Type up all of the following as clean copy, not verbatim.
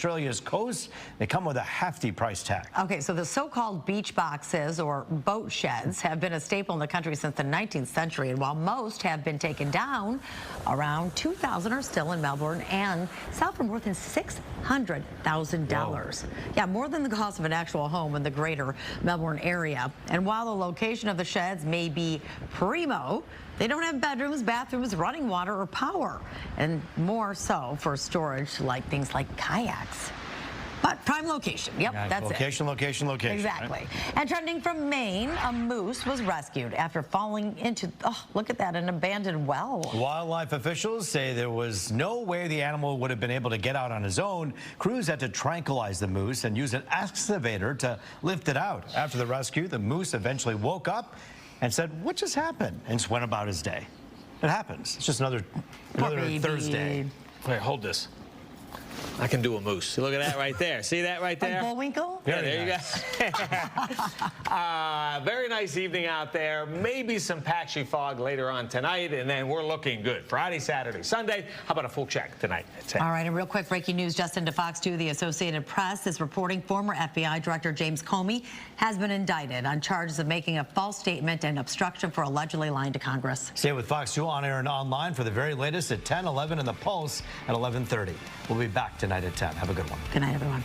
Australia's coast. They come with a hefty price tag. Okay, so the so-called beach boxes or boat sheds have been a staple in the country since the 19th century. And while most have been taken down, around 2,000 are still in Melbourne and sell for more than $600,000. Yeah, more than the cost of an actual home in the greater Melbourne area. And while the location of the sheds may be primo, they don't have bedrooms, bathrooms, running water, or power, and more so for storage like things like kayaks. But prime location, yep, Yeah, that's location, it. Location, Exactly. Right? And trending from Maine, a moose was rescued after falling into, oh, look at that, an abandoned well. Wildlife officials say there was no way the animal would have been able to get out on his own. Crews had to tranquilize the moose and use an excavator to lift it out. After the rescue, the moose eventually woke up and said, "What just happened?" and just went about his day. It happens. It's just another Thursday. Wait, hold this. I can do a moose. Look at that right there. See that right there? A Bullwinkle? Yeah, there you go. Very nice evening out there. Maybe some patchy fog later on tonight, and then we're looking good. Friday, Saturday, Sunday. How about a full check tonight? All right, and real quick breaking news just into Fox 2. The Associated Press is reporting former FBI Director James Comey has been indicted on charges of making a false statement and obstruction for allegedly lying to Congress. Stay with Fox 2 on air and online for the very latest at 10, 11, and The Pulse at 11:30. We'll be back tonight at 10. Have a good one. Good night, everyone.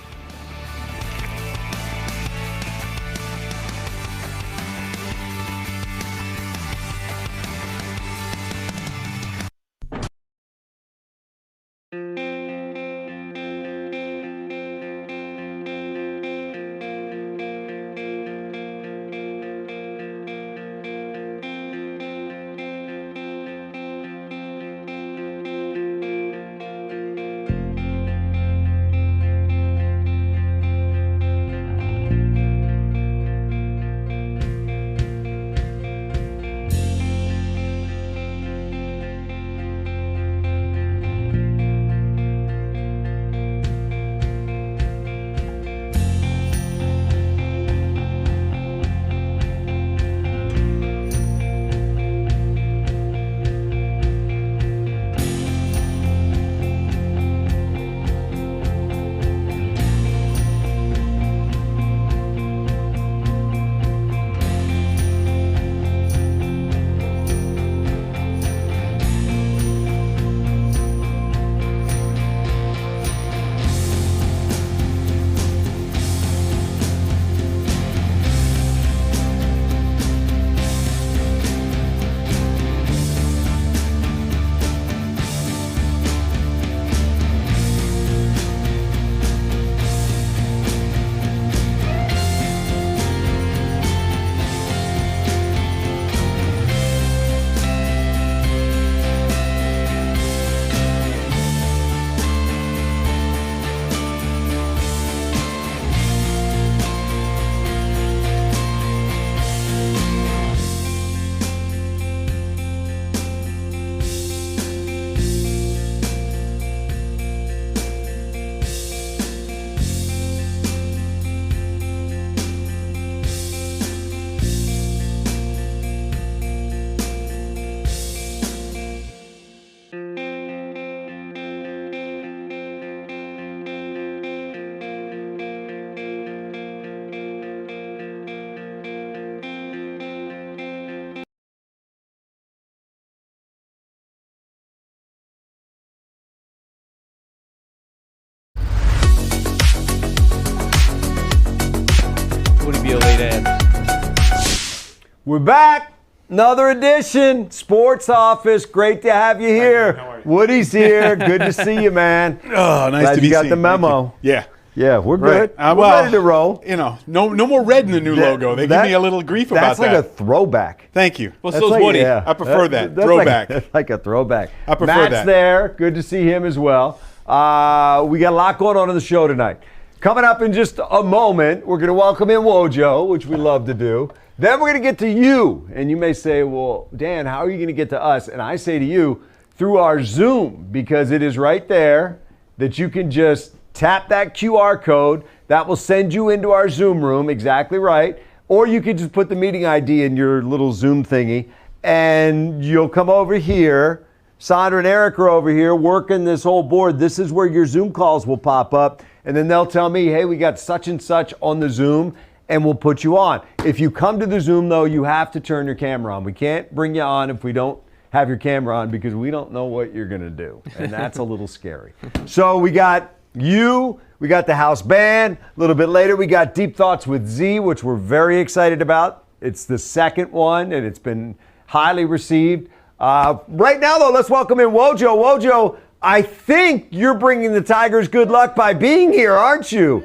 We're back. Another edition. Sports Office. Great to have you here. How are you? Woody's here. Good to see you, man. Oh, nice Glad to be you got seen. the memo. Yeah. Yeah, we're Right. good. We're Well, ready to roll. You know, no more red in the new logo. They give me a little grief about that. That's like a throwback. Thank you. Well, That's so's like- Woody. yeah. I prefer that. That's Throwback. That's like a throwback. I prefer Matt's that. there. Good to see him as well. We got a lot going on in the show tonight. Coming up in just a moment, we're going to welcome in Wojo, which we love to do. Then we're going to get to you. And you may say, well, Dan, how are you going to get to us? And I say to you, through our Zoom, because it is right there that you can just tap that QR code. That will send you into our Zoom room, exactly right. Or you can just put the meeting ID in your little Zoom thingy, and you'll come over here. Sandra and Eric are over here working this whole board. This is where your Zoom calls will pop up. and then they'll tell me, hey, we got such and such on the Zoom, and we'll put you on. If you come to the Zoom, though, you have to turn your camera on. We can't bring you on if we don't have your camera on because we don't know what you're going to do, and that's a little scary. So we got you, we got the house band. A little bit later, we got Deep Thoughts with Z, which we're very excited about. It's the second one, and it's been highly received. Right now, though, let's welcome in Wojo. Wojo, I think you're bringing the Tigers good luck by being here, aren't you?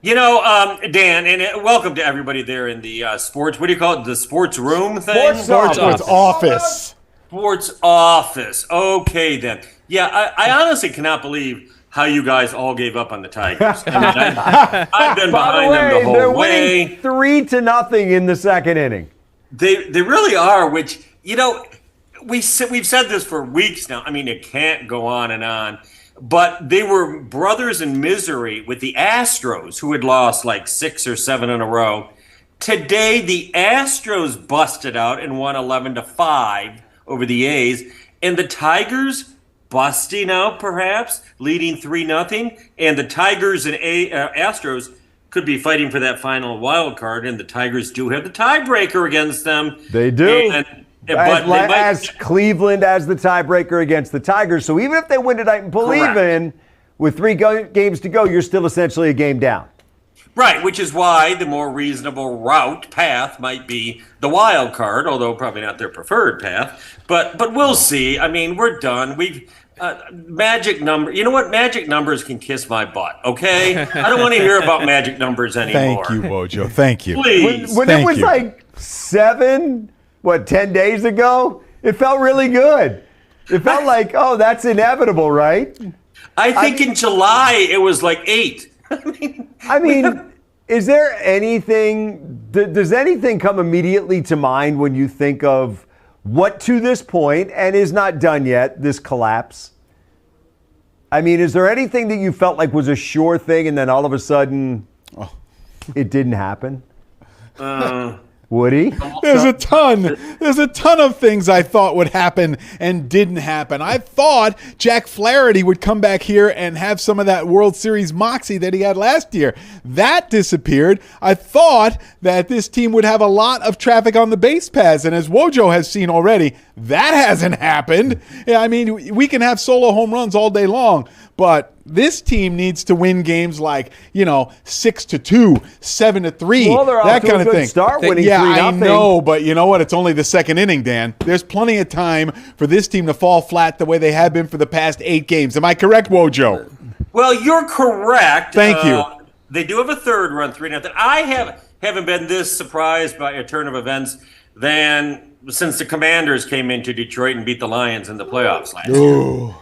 You know, Dan, and welcome to everybody there in the sports, what do you call it, the sports room thing? Sports office. Sports office. Okay, then. Yeah, I honestly cannot believe how you guys all gave up on the Tigers. I mean, I've been behind them the whole they're way. winning 3-0 in the second inning. They really are, which, you know, we've said this for weeks now. I mean, it can't go on and on. But they were brothers in misery with the Astros, who had lost like 6 or 7 in a row. Today, the Astros busted out and won 11-5 over the A's. And the Tigers busting out, perhaps, leading 3-0. And the Tigers and Astros could be fighting for that final wild card. And the Tigers do have the tiebreaker against them. They do. As Cleveland as the tiebreaker against the Tigers. So even if they win tonight and pull even, with 3 games to go, you're still essentially a game down. Right, which is why the more reasonable path might be the wild card, although probably not their preferred path. But we'll see. I mean, we're done. We've magic number. You know what? Magic numbers can kiss my butt. Okay, I don't want to hear about magic numbers anymore. Thank you, Wojo. Thank you. Please. When it was like 10 days ago, it felt really good. It felt like, oh, that's inevitable, right? I think in July it was like 8. I mean, is there anything, does anything come immediately to mind when you think of what to this point, and is not done yet, this collapse? I mean, is there anything that you felt like was a sure thing and then all of a sudden it didn't happen? Woody? There's a ton of things I thought would happen and didn't happen. I thought Jack Flaherty would come back here and have some of that World Series moxie that he had last year. That disappeared. I thought that this team would have a lot of traffic on the base paths, and as Wojo has seen already, that hasn't happened. Yeah, I mean, we can have solo home runs all day long, but this team needs to win games like, 6-2, 7-3, well, they're that off to kind a of good thing. start, winning yeah, 3-0. I know, but you know what? It's only the second inning, Dan. There's plenty of time for this team to fall flat the way they have been for the past 8 games. Am I correct, Wojo? Well, you're correct. Thank you. They do have a third run, 3-0. I haven't been this surprised by a turn of events since the Commanders came into Detroit and beat the Lions in the playoffs last year.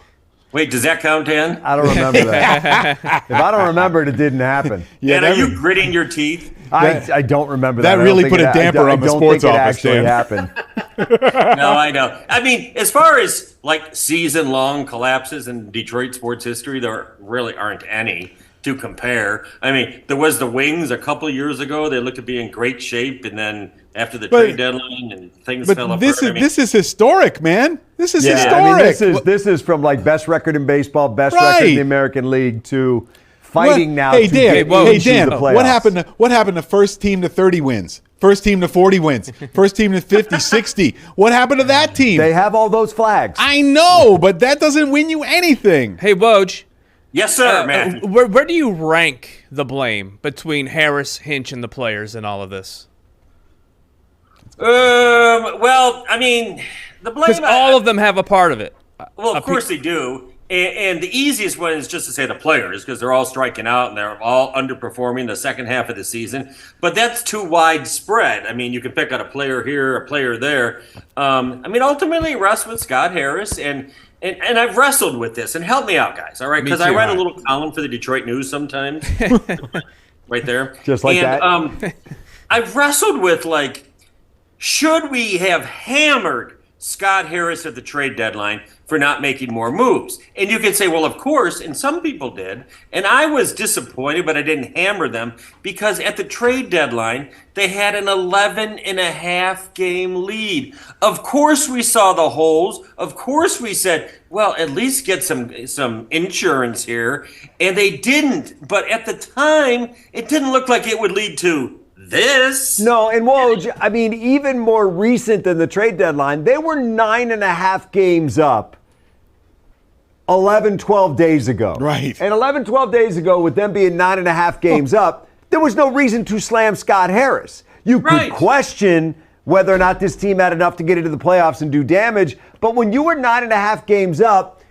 Wait, does that count, Dan? I don't remember that. If I don't remember it, it didn't happen. Dan, are you gritting your teeth? I don't remember that. That really put a damper on the sports office, Dan. I don't think it actually happened. No, I know. I mean, as far as like season-long collapses in Detroit sports history, there really aren't any to compare. I mean, there was the Wings a couple of years ago. They looked to be in great shape, and then after the trade deadline, and things fell apart. This is historic, man. This is historic. I mean, this is from like best record in baseball, best record in the American League to fighting now. Hey, to Dan. get Hey, into Dan. the playoffs. What happened to first team to 30 wins? First team to 40 wins. First team to 50, 60. What happened to that team? They have all those flags. I know, but that doesn't win you anything. Hey, Woj. Yes, sir, man. Where do you rank the blame between Harris, Hinch, and the players in all of this? Well, I mean, the blame. Because all of them have a part of it. Well, of course they do. And the easiest one is just to say the players, because they're all striking out and they're all underperforming the second half of the season. But that's too widespread. I mean, you can pick out a player here, a player there. I mean, ultimately, rest with Scott Harris. And I've wrestled with this. And help me out, guys, all right? Because I write a little column for the Detroit News sometimes. Right there. Just like that. I've wrestled with, like, should we have hammered Scott Harris at the trade deadline for not making more moves. And you can say, well, of course, and some people did. And I was disappointed, but I didn't hammer them because at the trade deadline, they had an 11.5 game lead. Of course, we saw the holes. Of course, we said, well, at least get some insurance here. And they didn't. But at the time, it didn't look like it would lead to this. No, and Woj, I mean, even more recent than the trade deadline, they were 9.5 games up 11, 12 days ago. Right. And 11, 12 days ago, with them being 9.5 games up, there was no reason to slam Scott Harris. You could question whether or not this team had enough to get into the playoffs and do damage, but when you were 9.5 games up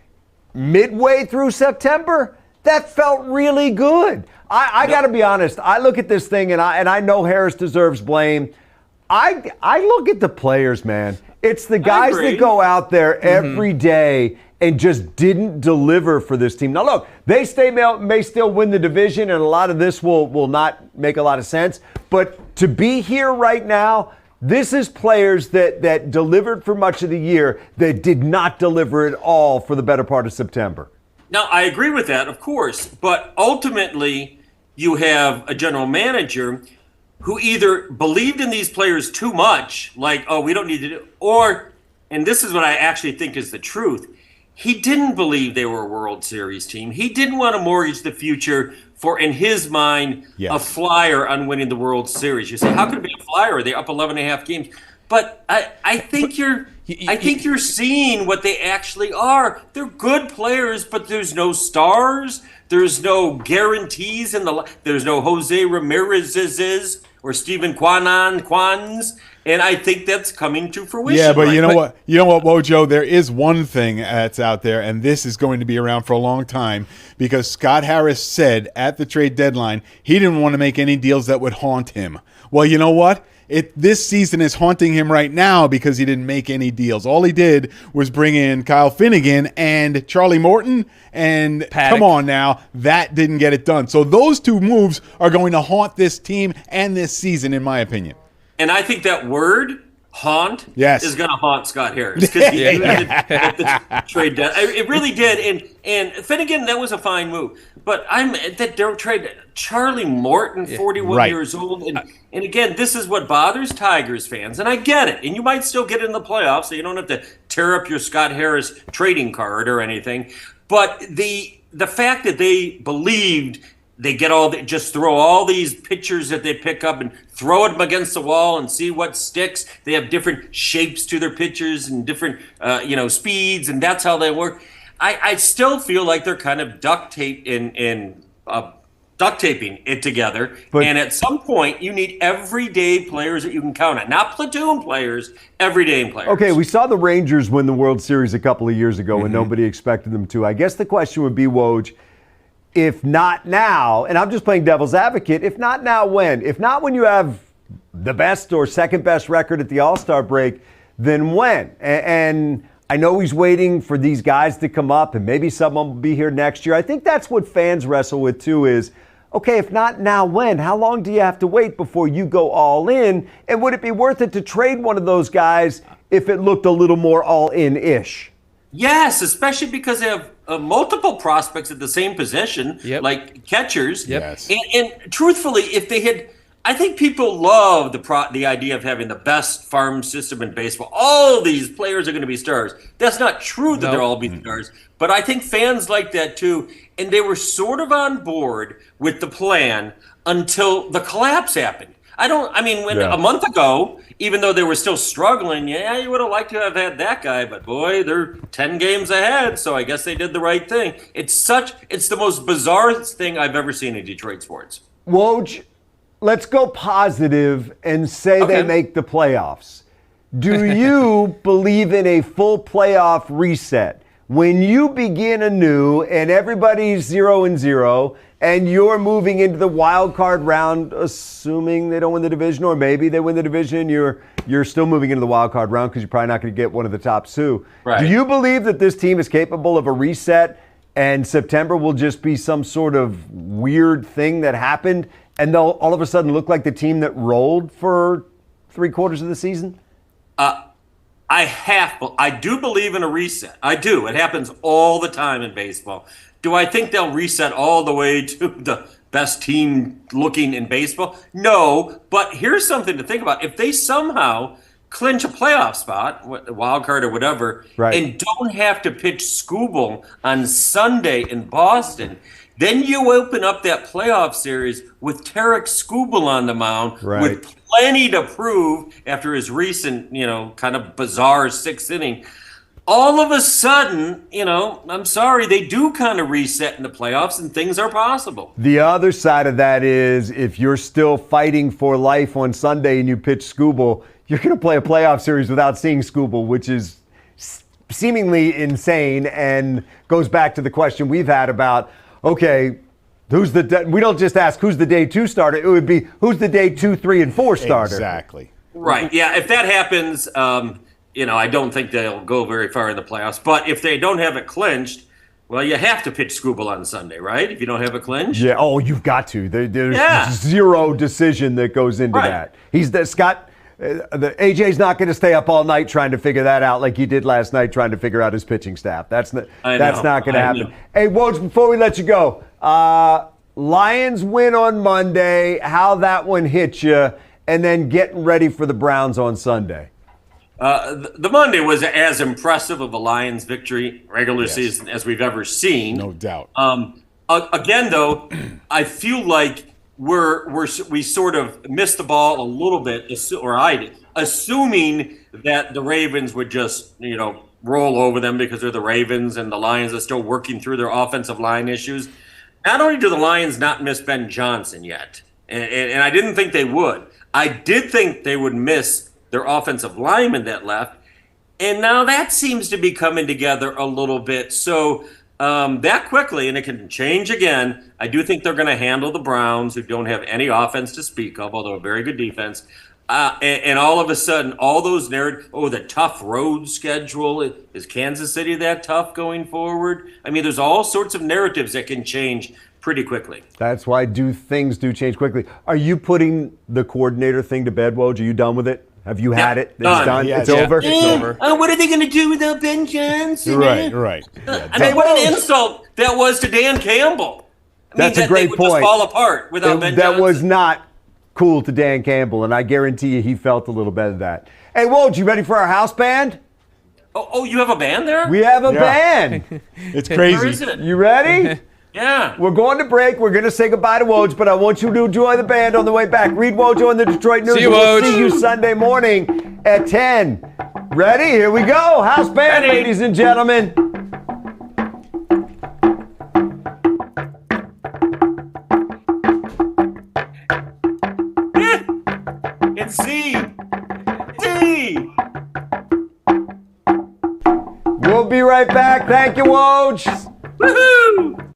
midway through September, that felt really good. I got to be honest. I look at this thing, and I know Harris deserves blame. I look at the players, man. It's the guys that go out there every day and just didn't deliver for this team. Now, look, they may still win the division, and a lot of this will not make a lot of sense. But to be here right now, this is players that delivered for much of the year that did not deliver at all for the better part of September. Now, I agree with that, of course, but ultimately you have a general manager who either believed in these players too much, like, oh, we don't need to do, or, and this is what I actually think is the truth, he didn't believe they were a World Series team. He didn't want to mortgage the future for, in his mind, a flyer on winning the World Series. You say, how could it be a flyer? Are they up 11.5 games? But I think you're seeing what they actually are. They're good players, but there's no stars. There's no guarantees there's no Jose Ramirez's or Steven Kwan's. And I think that's coming to fruition. Yeah, but you know what? You know what, Wojo? There is one thing that's out there, and this is going to be around for a long time because Scott Harris said at the trade deadline he didn't want to make any deals that would haunt him. Well, you know what? This season is haunting him right now because he didn't make any deals. All he did was bring in Kyle Finnegan and Charlie Morton, and Paddock. Come on now, that didn't get it done. So those two moves are going to haunt this team and this season, in my opinion. And I think that word, haunt, is going to haunt Scott Harris. Because he used it at the trade deadline. It really did. And Finnegan, that was a fine move. But that trade, Charlie Morton, 41 years old. And again, this is what bothers Tigers fans. And I get it. And you might still get in the playoffs, so you don't have to tear up your Scott Harris trading card or anything. But the fact that they believed they just throw all these pitchers that they pick up and throw them against the wall and see what sticks. They have different shapes to their pitchers and different, speeds, and that's how they work. I still feel like they're kind of duct taping it together. And at some point, you need everyday players that you can count on. Not platoon players, everyday players. Okay, we saw the Rangers win the World Series a couple of years ago when nobody expected them to. I guess the question would be, Woj, if not now, and I'm just playing devil's advocate, if not now, when? If not when you have the best or second best record at the All-Star break, then when? And I know he's waiting for these guys to come up, and maybe someone will be here next year. I think that's what fans wrestle with, too, is, okay, if not now, when? How long do you have to wait before you go all in? And would it be worth it to trade one of those guys if it looked a little more all-in-ish? Yes, especially because they have multiple prospects at the same position, like catchers. Yes. And truthfully, if they had, I think people love the idea of having the best farm system in baseball. All these players are going to be stars. That's not true that they'll all be stars, but I think fans like that too. And they were sort of on board with the plan until the collapse happened. A month ago, even though they were still struggling, you would have liked to have had that guy, but boy, they're 10 games ahead, so I guess they did the right thing. It's the most bizarre thing I've ever seen in Detroit sports. Woj, let's go positive and say they make the playoffs. Do you believe in a full playoff reset? When you begin anew and everybody's 0-0 and you're moving into the wild card round, assuming they don't win the division, or maybe they win the division, you're still moving into the wild card round because you're probably not going to get one of the top two. Right. Do you believe that this team is capable of a reset and September will just be some sort of weird thing that happened and they'll all of a sudden look like the team that rolled for 3/4 of the season? I do believe in a reset. I do. It happens all the time in baseball. Do I think they'll reset all the way to the best team looking in baseball? No, but here's something to think about. If they somehow clinch a playoff spot, wild card or whatever, Right. and don't have to pitch Skubal on Sunday in Boston, then you open up that playoff series with Tarek Skubal on the mound Right. with plenty to prove after his recent, kind of bizarre sixth inning. All of a sudden, I'm sorry, they do kind of reset in the playoffs and things are possible. The other side of that is if you're still fighting for life on Sunday and you pitch Skubal, you're going to play a playoff series without seeing Skubal, which is seemingly insane and goes back to the question we've had about, okay, we don't just ask who's the day 2 starter. It would be who's the day 2, 3, and 4 starter. Exactly. Right. Yeah. If that happens, I don't think they'll go very far in the playoffs. But if they don't have it clinched, well, you have to pitch Skubal on Sunday, right? If you don't have it clinched. Yeah. Oh, you've got to. There's zero decision that goes into that. The AJ's not going to stay up all night trying to figure that out like he did last night trying to figure out his pitching staff. That's not going to happen. Hey, Woj, before we let you go, Lions win on Monday. How that one hit you, and then getting ready for the Browns on Sunday. The Monday was as impressive of a Lions victory regular season as we've ever seen. No doubt. Again, though, I feel like we sort of missed the ball a little bit, or I did, assuming that the Ravens would just, roll over them because they're the Ravens and the Lions are still working through their offensive line issues. Not only do the Lions not miss Ben Johnson yet, and I didn't think they would. I did think they would miss their offensive lineman that left, and now that seems to be coming together a little bit. So that quickly, and it can change again. I do think they're going to handle the Browns, who don't have any offense to speak of, although a very good defense. And all of a sudden, all those narratives, the tough road schedule, is Kansas City that tough going forward? I mean, there's all sorts of narratives that can change pretty quickly. That's why things do change quickly. Are you putting the coordinator thing to bed, Woj? Are you done with it? Have you had it? It's done? Yeah, it's over? It's over. What are they going to do without Ben Johnson? Right. I mean, what an insult that was to Dan Campbell. That's a that great they would point. Just fall apart without Ben Johnson. That was not cool to Dan Campbell, and I guarantee you he felt a little better of that. Hey, Woj, you ready for our house band? Oh, you have a band there? We have a band. It's crazy. Where is it? You ready? Yeah. We're going to break. We're going to say goodbye to Woj, but I want you to enjoy the band on the way back. Read Woj on the Detroit News. See you, We'll Woj. see you Sunday morning at 10. Ready? Here we go. House band, Ready. ladies and gentlemen. It's C. D. We'll be right back. Thank you, Woj. Woohoo!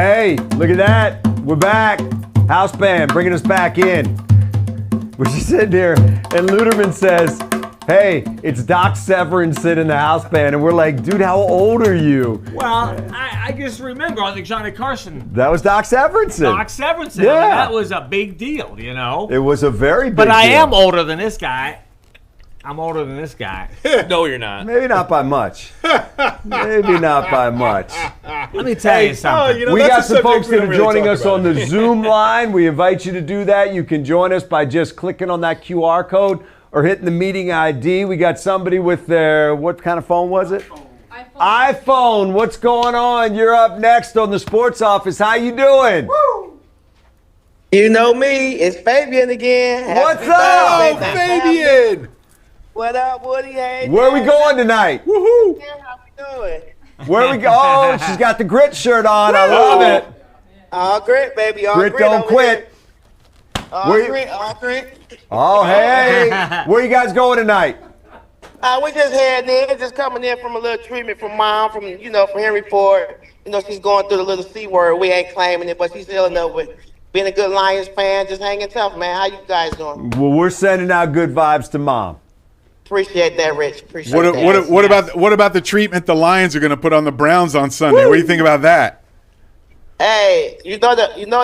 Hey, look at that. We're back. House band bringing us back in. We're just sitting here, and Luderman says, hey, it's Doc Severinsen in the house band. And we're like, dude, how old are you? Well, I just remember on the Johnny Carson. That was Doc Severinsen. Doc Severinsen. Yeah. That was a big deal, you know. It was a very big But I deal. am older than this guy. I'm older than this guy. No, you're not. Maybe not by much. Maybe not by much. Let me tell you something. We got some folks that are joining us on the Zoom line. We invite you to do that. You can join us by just clicking on that QR code or hitting the meeting ID. We got somebody with their, what kind of phone was it? iPhone. What's going on? You're up next on the Sports Office. How you doing? Woo! You know me. It's Fabian again. What's Happy up? birthday, Fabian! What up, Woody? Hey, Where are we going tonight? Woohoo! How we doing? Where we go? Oh, she's got the grit shirt on. I love it. All grit, baby. All Grit grit don't over quit. here. All Where you- grit, all grit. Oh, hey. Where you guys going tonight? We just heading in, just coming in from a little treatment from Mom, from Henry Ford. You know, she's going through the little C word. We ain't claiming it, but she's healing up with being a good Lions fan, just hanging tough, man. How you guys doing? Well, we're sending out good vibes to Mom. Appreciate that, Rich. Appreciate that. What about the treatment the Lions are going to put on the Browns on Sunday? What do you think about that? Hey, you know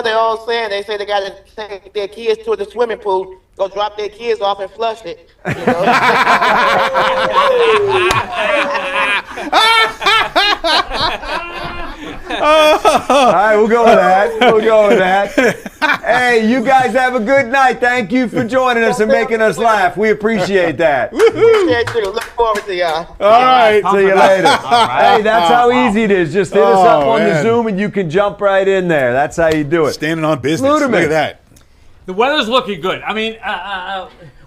the old saying. They say they got to take their kids to the swimming pool, go drop their kids off and flush it. You know? All right, we'll go with that. We'll go with that. Hey, you guys have a good night. Thank you for joining us and making us laugh. We appreciate that. Appreciate you. Look forward to y'all. All right. See you later. Hey, that's how easy it is. Just hit us up on the man. Zoom and you can jump right in there. That's how you do it. Standing on business. Luderman. Look at that. The weather's looking good. I mean,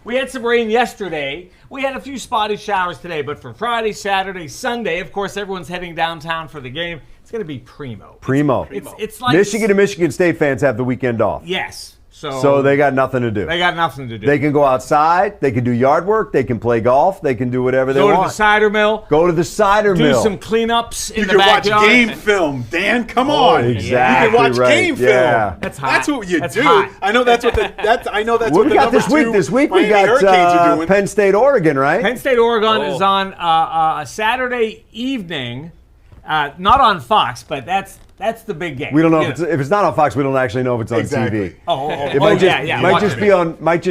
we had some rain yesterday. We had a few spotty showers today, but for Friday, Saturday, Sunday, of course, everyone's heading downtown for the game. It's going to be primo. Primo. It's like Michigan and Michigan State fans have the weekend off. Yes. So they got nothing to do. They got nothing to do. They can go outside. They can do yard work. They can play golf. They can do whatever they go to want. the cider mill. Go to the cider Do mill. some cleanups in You the can watch backyard. game film, Dan. Come on. exactly You can watch right. game film. Yeah. That's hot. That's what you That's do. hot. I know that's what What what we the got number this week? two This week we Miami got Hurricanes are doing. Penn State, Oregon, right? Penn State, Oregon is on a Saturday evening. Not on Fox, but that's the big game. We don't know You if it's not on Fox. We don't actually know if it's on Exactly. TV. Oh, It might just, yeah. might watch just it.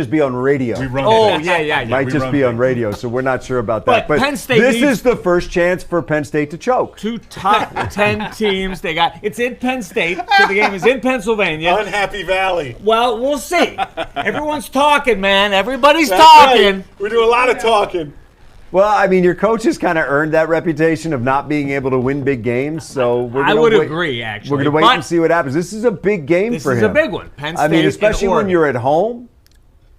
be on radio. We run Oh, it. yeah. Might we just run be it. on radio, so we're not sure about that. But Penn State this needs- is the first chance for Penn State to choke. Two top 10 teams. It's in Penn State, so the game is in Pennsylvania. Unhappy Valley. Well, we'll see. Everyone's talking, man. Everybody's That's talking. right. We do a lot of talking. Well, I mean, your coach has kind of earned that reputation of not being able to win big games, so we're I gonna would wait- agree, actually. We're going to wait But and see what happens. This is a big game This for him. is a big one. Penn I mean, State especially and when Oregon. you're at home.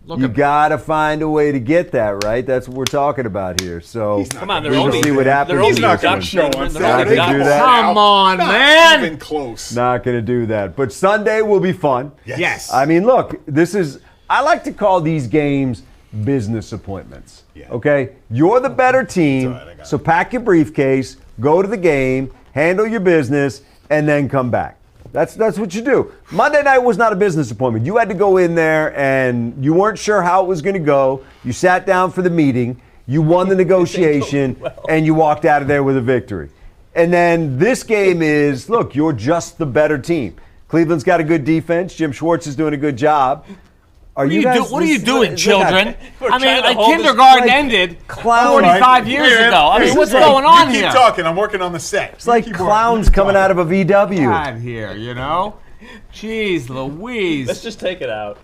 Look You at got to find a way to get that, right? That's what we're talking about here. So Come on, they're we'll only see what happens. They're only this not gonna weekend. show on They're Saturday. only Not gonna do ducks. that. Come on, Not man. even close. Not going to do that. But Sunday will be fun. Yes. I mean, look, I like to call these games business appointments. Yeah. Okay? You're the better team, It's all right, I got so it. pack your briefcase, go to the game, handle your business, and then come back. That's what you do. Monday night was not a business appointment. You had to go in there and you weren't sure how it was going to go. You sat down for the meeting, you won the negotiation, and you walked out of there with a victory. And then this game is, look, you're just the better team. Cleveland's got a good defense. Jim Schwartz is doing a good job. What are you doing, children? I mean, trying to like hold this- kindergarten like ended clown- 45 years Hey, ago. I hey, mean, what's like- going on You here? keep talking. I'm working on the set. It's like clowns coming out of a VW. God here, you know? Jeez Louise. Let's just take it out.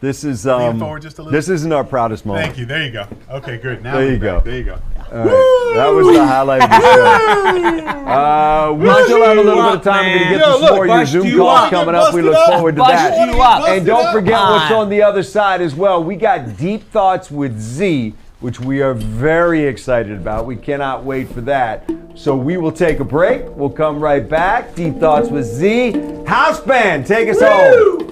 This is Lean forward just a little. this isn't our proudest moment. Thank you. There you go. Okay, good. Now There we're you back. go. There you go. All right. That was the highlight of the show. We still have a little bit of time. We're going to get Yo, to some look, more of your bust Zoom you calls up. coming up. We Busted look up. forward to Bust that. you up. And don't forget what's on. on the other side as well. We got Deep Thoughts with Z, which we are very excited about. We cannot wait for that. So we will take a break. We'll come right back. Deep Thoughts with Z. House band, take us home.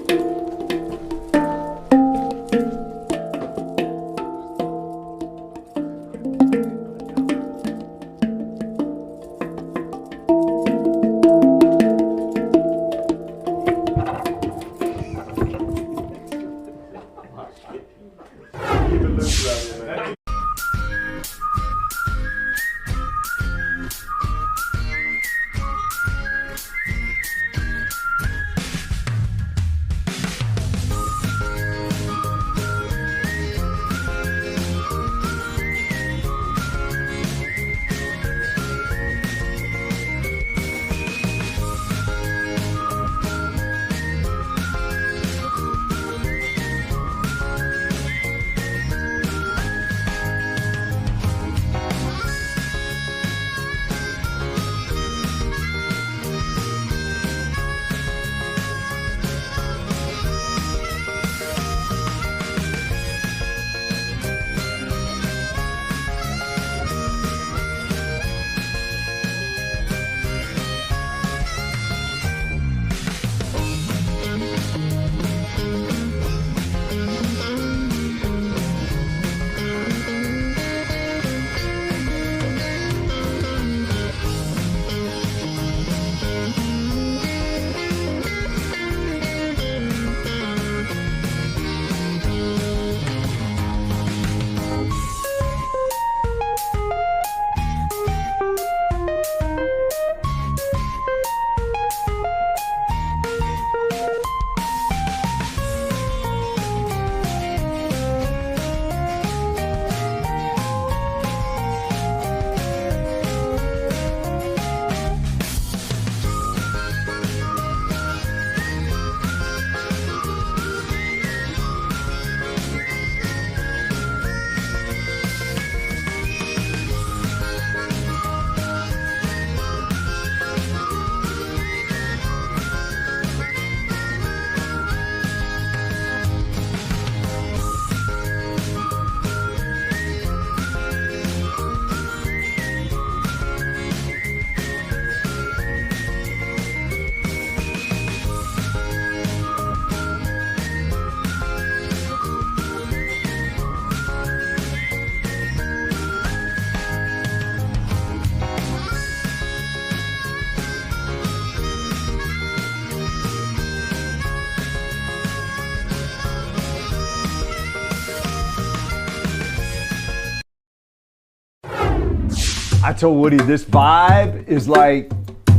told Woody this vibe is like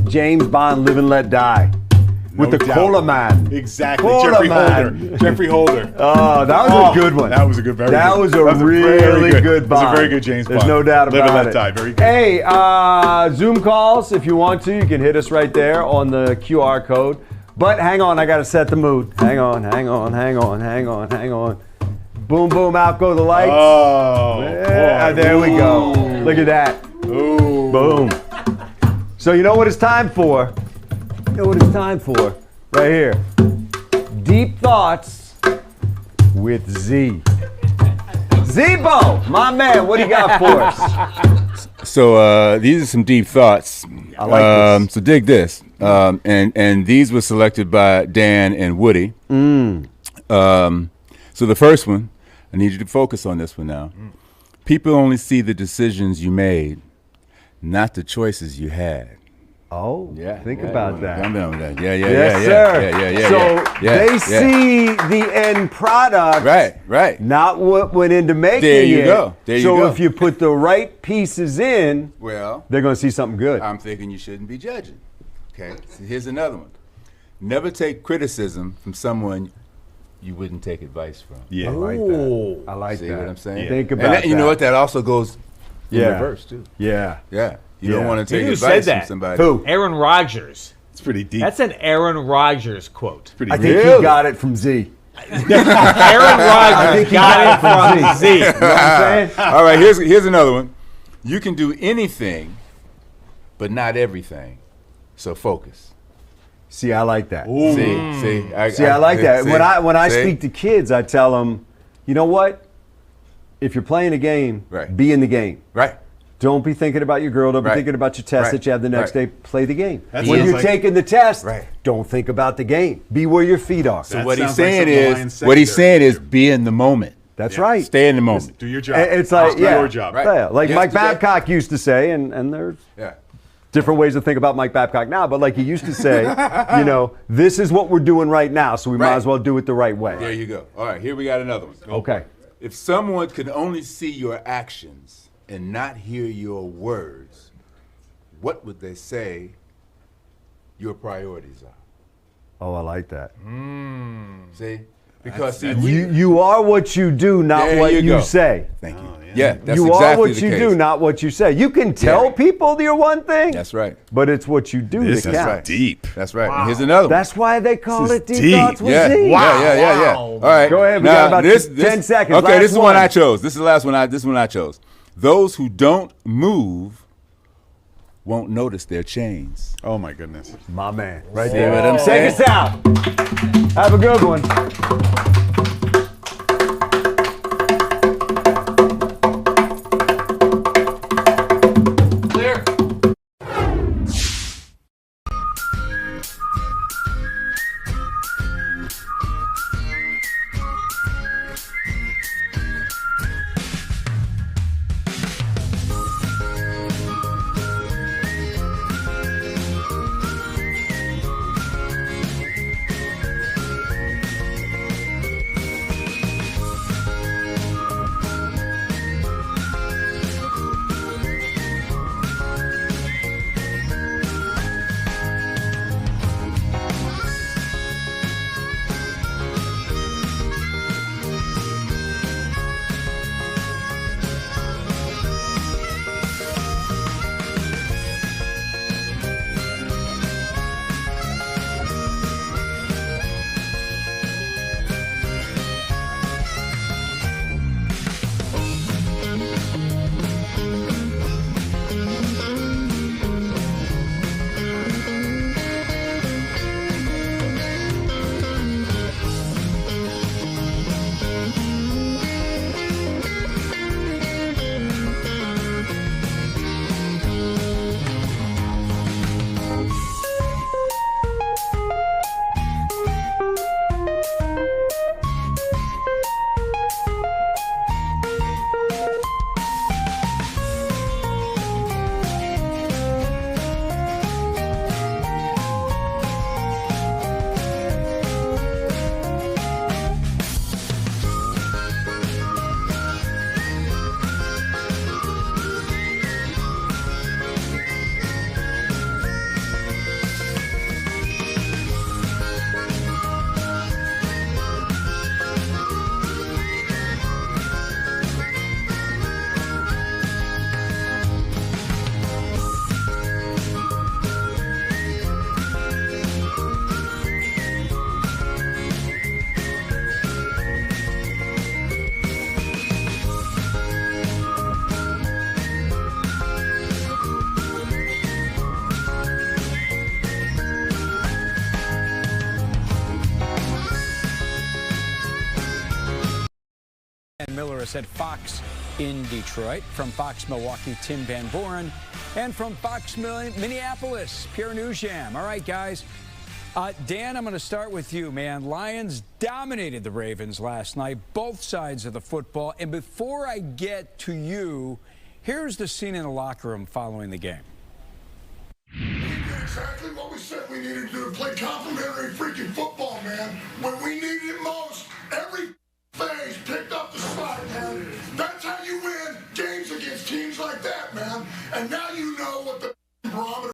James Bond Live and Let Die. With No the doubt. Cola Man. Exactly. Cola Jeffrey Man. Holder. Jeffrey Holder. Oh, that was a good one. That was a good, very That good. was a That was a really very good That was Bond. a very good James Bond. There's no doubt Live about and it. Let Die. Very good. Hey, Zoom calls if you want to. You can hit us right there on the QR code. But hang on, I got to set the mood. Hang on. Boom, boom, out go the lights. Oh. Yeah, boy. there we go. Look at that. Ooh. Boom. So you know what it's time for? You know what it's time for? Right here. Deep Thoughts with Z. Zebo, my man, what do you got for us? So these are some deep thoughts. I like this. So dig this. And these were selected by Dan and Woody. So the first one, I need you to focus on this one now. People only see the decisions you made, not the choices you had. Oh, think about that. Calm down with that. Yeah, Yes, sir. Yeah. So they see the end product, Right. not what went into making There you it. go. There you so go. if you put the right pieces in, Well, they're going to see something good. I'm thinking you shouldn't be judging. Okay, so here's another one. Never take criticism from someone you wouldn't take advice from. Yeah. I like that. I like See that. what I'm saying? Think And about that- that. You know what? That also goes in Yeah. reverse, too. Yeah. Yeah. You Yeah. don't want to take Who advice said that? from somebody. Who? Aaron Rodgers. It's pretty deep. That's an Aaron Rodgers quote. pretty I deep. think Really? he got it from Z. Aaron Rodgers think he got it got from it from Z. You know what I'm saying? All right, here's another one. You can do anything, but not everything. So focus. See, I like that. See, I like that. see, When I see? speak to kids, I tell them, you know what? If you're playing a game, Right. be in the game. Right. Don't be thinking about your girl. Don't be Right. thinking about your test Right. that you have the next Right. day. Play the game. That When sounds you're like- taking the test, Right. don't think about the game. Be where your feet are. That What he's sounds like saying something the Lions is, secondary be in the moment. That's Yeah. right. Stay in the moment. Do your job. And it's like, Do yeah, your job. Right. yeah, like Mike Yesterday- Babcock used to say, and there's Yeah. different ways to think about Mike Babcock now, but like he used to say, you know, this is what we're doing right now, so we might Right. as well do it the right way. There you go. All right, here we got another one. Okay. If someone could only see your actions and not hear your words, what would they say your priorities are? Oh, I like that. See? Because see, You are what you do, not There what you you go. say. Thank you. Yeah, that's You exactly are what the you case. do, not what you say. You can tell Yeah. people you're one thing, That's right. but it's what you do This that is counts. deep. That's right. And here's another one. That's why they call This is it Deep deep. Thoughts with Yeah. Z. Yeah. All right. Go ahead, we Now, got about 10 seconds. Okay, Last this is one one. I chose. This is the last one. This one I chose. Those who don't move won't notice their chains. Oh my goodness. My man, right See there. what I'm Take saying? us out. Have a good one. Dan Miller is at Fox in Detroit. From Fox Milwaukee, Tim Van Boren. And from Fox Minneapolis, Pierre Nugent. All right, guys. Dan, I'm going to start with you, man. Lions dominated the Ravens last night, both sides of the football. And before I get to you, here's the scene in the locker room following the game. We did exactly what we said we needed to do, play complimentary freaking football, man. When we needed it most, every phase picked up the slack, man. That's how you win games against teams like that, man. And now you